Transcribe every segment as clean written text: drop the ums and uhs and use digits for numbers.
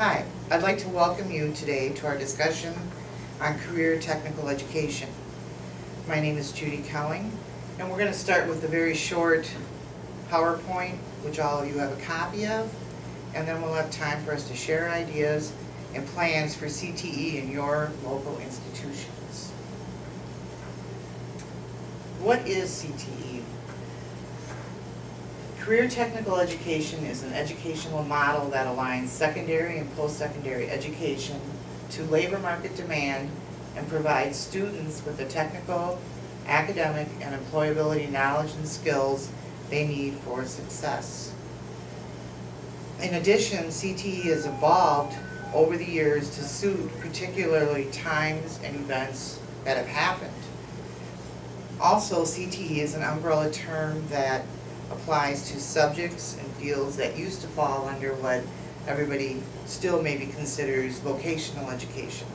Hi, I'd like to welcome you today to our discussion on career technical education. My name is Judy Kelling, and we're going to start with a very short PowerPoint, which all of you have a copy of, and then we'll have time for us to share ideas and plans for CTE in your local institutions. What is CTE? Career technical education is an educational model that aligns secondary and post-secondary education to labor market demand and provides students with the technical, academic, and employability knowledge and skills they need for success. In addition, CTE has evolved over the years to suit particularly times and events that have happened. Also, CTE is an umbrella term that applies to subjects and fields that used to fall under what everybody still maybe considers vocational education.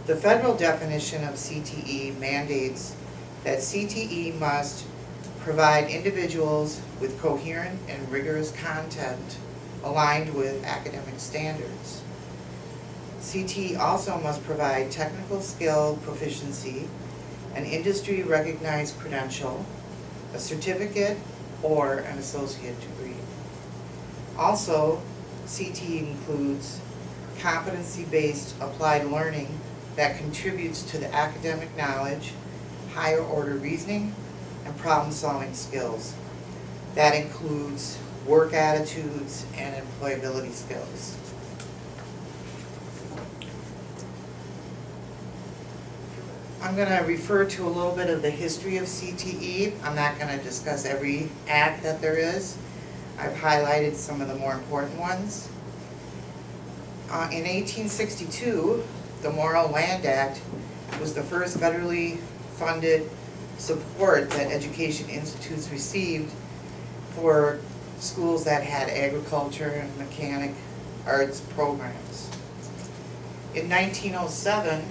The federal definition of CTE mandates that CTE must provide individuals with coherent and rigorous content aligned with academic standards. CTE also must provide technical skill proficiency, an industry-recognized credential, a certificate, or an associate degree. Also, CTE includes competency-based applied learning that contributes to the academic knowledge, higher order reasoning, and problem-solving skills. That includes work attitudes and employability skills. I'm going to refer to a little bit of the history of CTE. I'm not going to discuss every act that there is. I've highlighted some of the more important ones. In 1862, the Morrill Land Act was the first federally funded support that education institutes received for schools that had agriculture and mechanic arts programs. In 1907,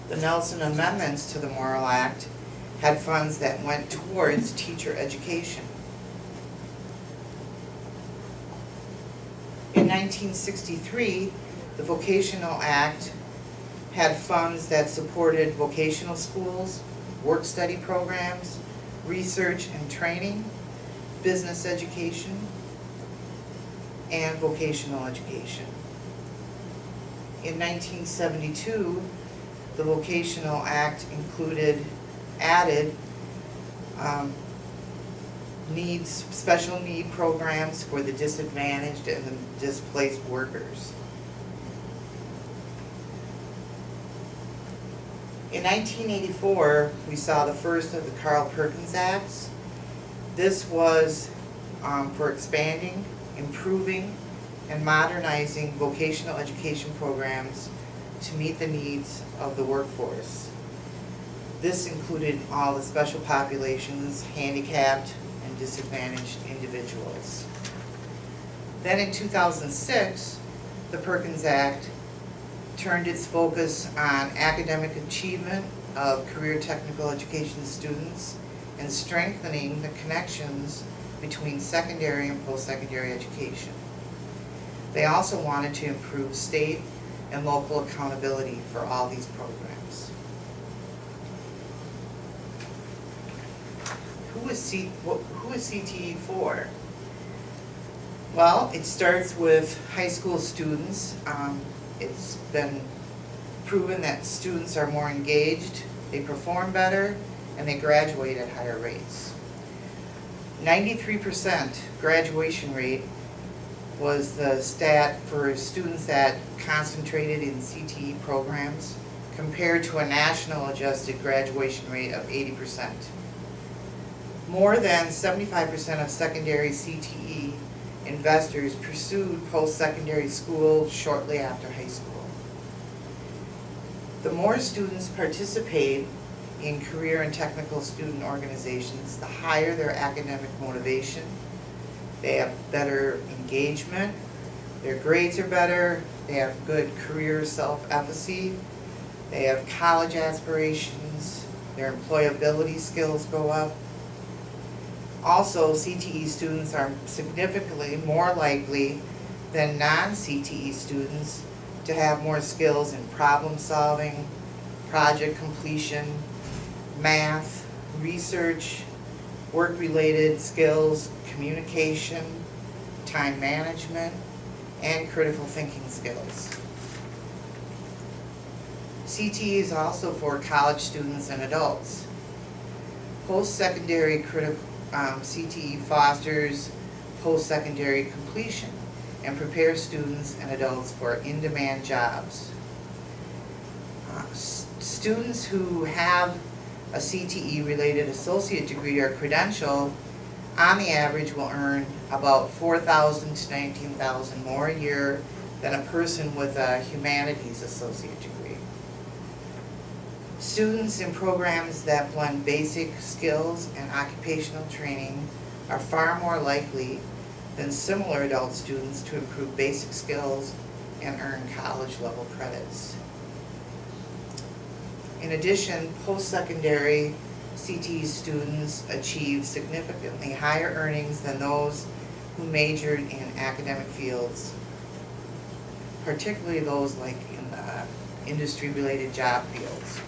the Nelson amendments to the Morrill Act had funds that went towards teacher education. In 1963, the Vocational Act had funds that supported vocational schools, work-study programs, research and training, business education, and vocational education. In 1972, the Vocational Act added special need programs for the disadvantaged and the displaced workers. In 1984, we saw the first of the Carl Perkins Acts. This was for expanding, improving, and modernizing vocational education programs to meet the needs of the workforce. This included all the special populations, handicapped and disadvantaged individuals. Then in 2006, the Perkins Act turned its focus on academic achievement of career technical education students and strengthening the connections between secondary and post-secondary education. They also wanted to improve state and local accountability for all these programs. Who is CTE for? Well, it starts with high school students. It's been proven that students are more engaged, they perform better, and they graduate at higher rates. 93% graduation rate was the stat for students that concentrated in CTE programs compared to a national adjusted graduation rate of 80%. More than 75% of secondary CTE investors pursued post-secondary school shortly after high school. The more students participate in career and technical student organizations, the higher their academic motivation. They have better engagement, their grades are better, they have good career self-efficacy, they have college aspirations, their employability skills go up. Also, CTE students are significantly more likely than non-CTE students to have more skills in problem solving, project completion, math, research, work-related skills, communication, time management, and critical thinking skills. CTE is also for college students and adults. Post-secondary CTE fosters post-secondary completion and prepares students and adults for in-demand jobs. Students who have a CTE-related associate degree or credential, on the average, will earn about $4,000 to $19,000 more a year than a person with a humanities associate degree. Students in programs that blend basic skills and occupational training are far more likely than similar adult students to improve basic skills and earn college-level credits. In addition, post-secondary CTE students achieve significantly higher earnings than those who majored in academic fields, particularly those like in the industry-related job fields.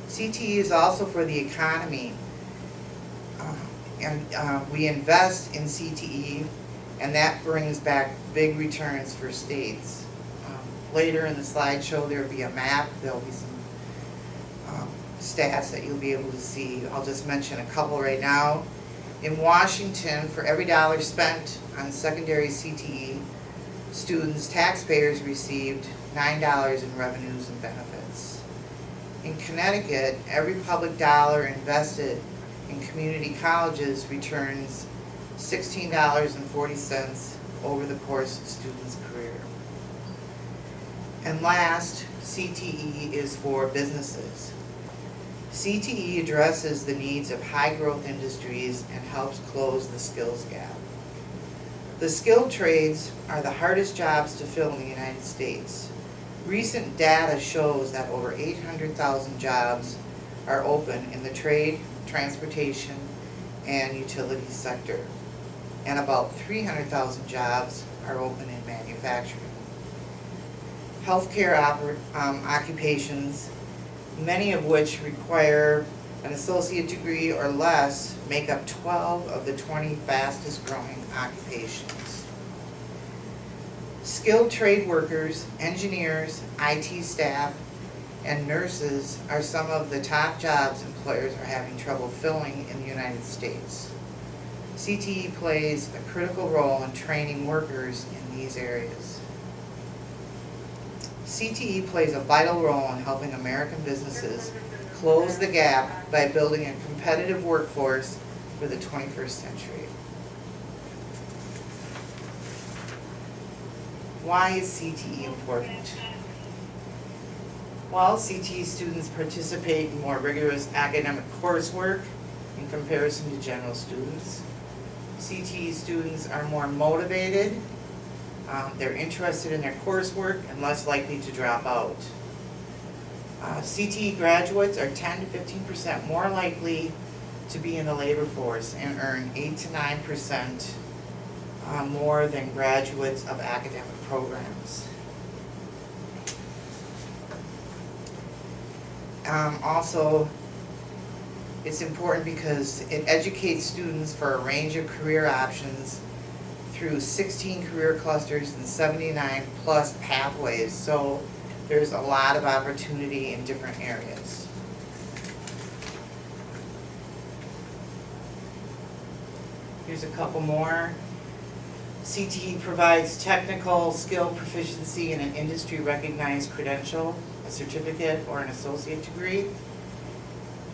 CTE is also for the economy, and we invest in CTE, and that brings back big returns for states. Later in the slideshow, there will be a map. There will be some stats that you'll be able to see. I'll just mention a couple right now. In Washington, for every dollar spent on secondary CTE students, taxpayers received $9 in revenues and benefits. In Connecticut, every public dollar invested in community colleges returns $16.40 over the course of the student's career. And last, CTE is for businesses. CTE addresses the needs of high-growth industries and helps close the skills gap. The skilled trades are the hardest jobs to fill in the United States. Recent data shows that over 800,000 jobs are open in the trade, transportation, and utility sector, and about 300,000 jobs are open in manufacturing. Healthcare occupations, many of which require an associate degree or less, make up 12 of the 20 fastest growing occupations. Skilled trade workers, engineers, IT staff, and nurses are some of the top jobs employers are having trouble filling in the United States. CTE plays a critical role in training workers in these areas. CTE plays a vital role in helping American businesses close the gap by building a competitive workforce for the 21st century. Why is CTE important? Well, CTE students participate in more rigorous academic coursework in comparison to general students. CTE students are more motivated, they're interested in their coursework and less likely to drop out. CTE graduates are 10 to 15% more likely to be in the labor force and earn 8 to 9% more than graduates of academic programs. Also, it's important because it educates students for a range of career options through 16 career clusters and 79 plus pathways. So there's a lot of opportunity in different areas. Here's a couple more. CTE provides technical skill proficiency in an industry recognized credential, a certificate, or an associate degree.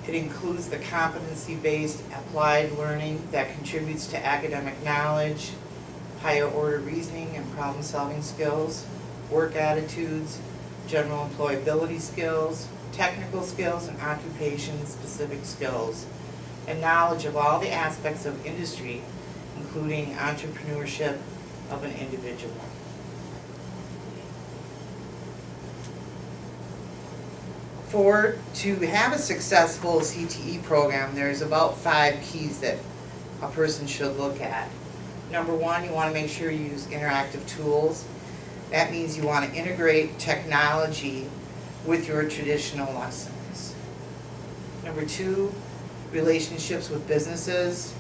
It includes the competency-based applied learning that contributes to academic knowledge, higher order reasoning and problem-solving skills, work attitudes, general employability skills, technical skills and occupation-specific skills, and knowledge of all the aspects of industry, including entrepreneurship of an individual. To have a successful CTE program, there's about 5 keys that a person should look at. Number one, you want to make sure you use interactive tools. That means you want to integrate technology with your traditional lessons. Number two, relationships with businesses.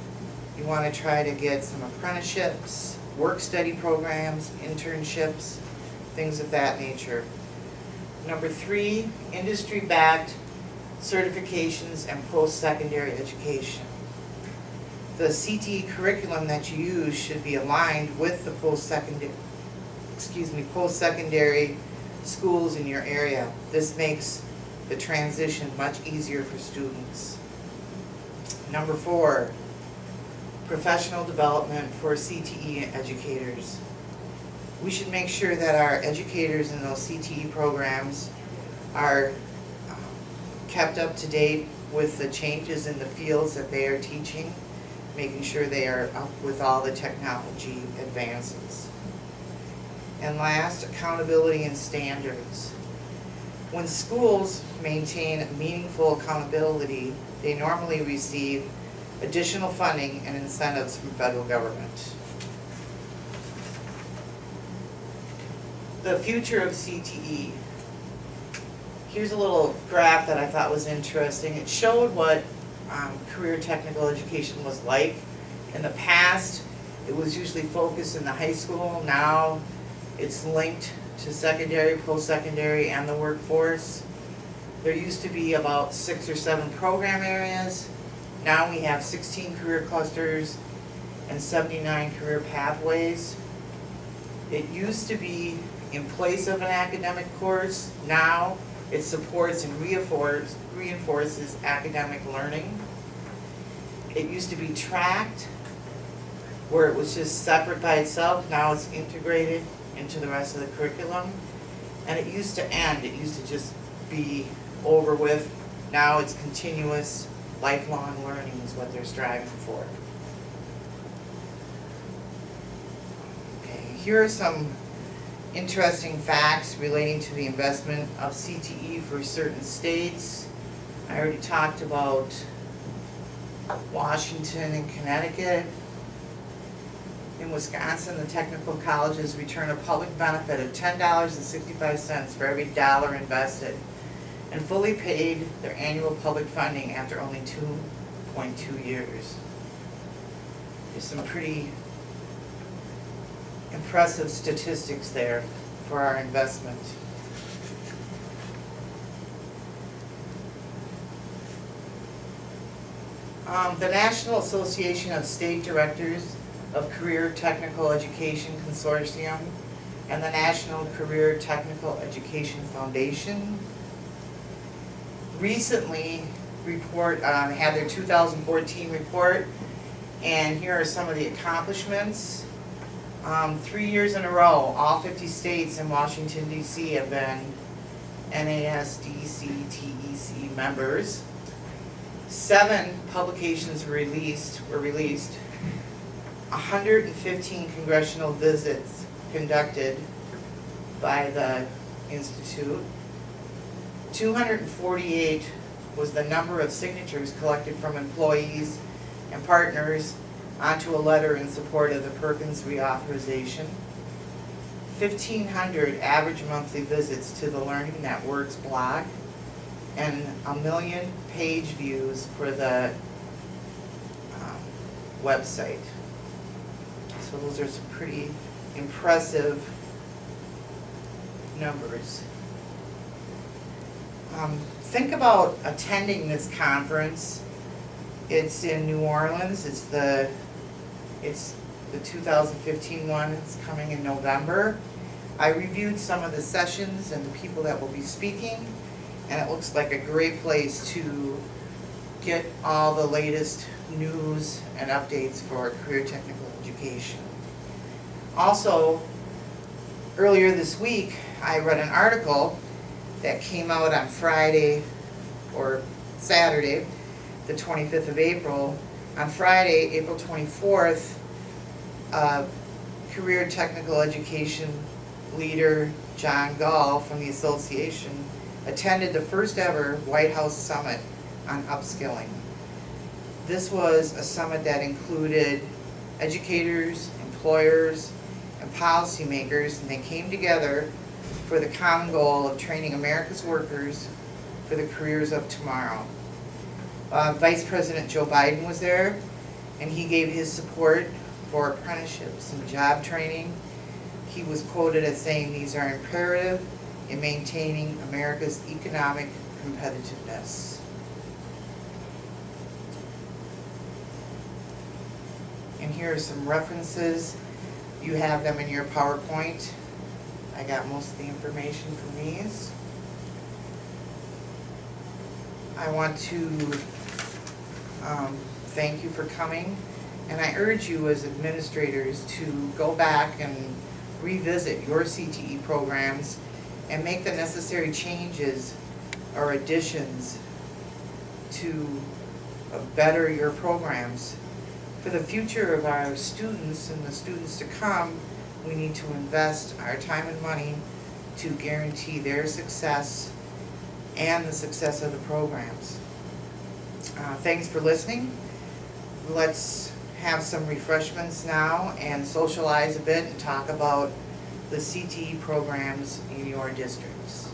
You want to try to get some apprenticeships, work-study programs, internships, things of that nature. Number three, industry-backed certifications and post-secondary education. The CTE curriculum that you use should be aligned with the post-secondary schools in your area. This makes the transition much easier for students. Number four, professional development for CTE educators. We should make sure that our educators in those CTE programs are kept up to date with the changes in the fields that they are teaching, making sure they are up with all the technology advances. And last, accountability and standards. When schools maintain meaningful accountability, they normally receive additional funding and incentives from federal government. The future of CTE. Here's a little graph that I thought was interesting. It showed what career technical education was like. In the past, it was usually focused in the high school. Now, it's linked to secondary, post-secondary, and the workforce. There used to be about 6 or 7 program areas. Now we have 16 career clusters and 79 career pathways. It used to be in place of an academic course. Now it supports and reinforces academic learning. It used to be tracked, where it was just separate by itself. Now it's integrated into the rest of the curriculum. And it used to end. It used to just be over with. Now it's continuous, lifelong learning is what they're striving for. Okay, here are some interesting facts relating to the investment of CTE for certain states. I already talked about Washington and Connecticut. In Wisconsin, the technical colleges return a public benefit of $10.65 for every dollar invested, and fully paid their annual public funding after only 2.2 years. There's some pretty impressive statistics there for our investment. The National Association of State Directors of Career Technical Education Consortium and the National Career Technical Education Foundation recently had their 2014 report, and here are some of the accomplishments. 3 years in a row, all 50 states and Washington, D.C. have been NASDCTEC members. 7 publications were released. 115 congressional visits conducted by the Institute. 248 was the number of signatures collected from employees and partners onto a letter in support of the Perkins reauthorization. 1,500 average monthly visits to the Learning Networks blog, and 1 million page views for the website. So those are some pretty impressive numbers. Think about attending this conference. It's in New Orleans. It's the 2015 one. It's coming in November. I reviewed some of the sessions and the people that will be speaking, and it looks like a great place to get all the latest news and updates for career technical education. Also, earlier this week, I read an article that came out on Friday or Saturday, the 25th of April. On Friday, April 24th, career technical education leader John Gall from the association attended the first ever White House Summit on upskilling. This was a summit that included educators and employers, and policymakers, and they came together for the common goal of training America's workers for the careers of tomorrow. Vice President Joe Biden was there, and he gave his support for apprenticeships and job training. He was quoted as saying these are imperative in maintaining America's economic competitiveness. And here are some references. You have them in your PowerPoint. I got most of the information from these. I want to thank you for coming, and I urge you as administrators to go back and revisit your CTE programs and make the necessary changes or additions to better your programs. For the future of our students and the students to come, we need to invest our time and money to guarantee their success and the success of the programs. Thanks for listening. Let's have some refreshments now and socialize a bit and talk about the CTE programs in your districts.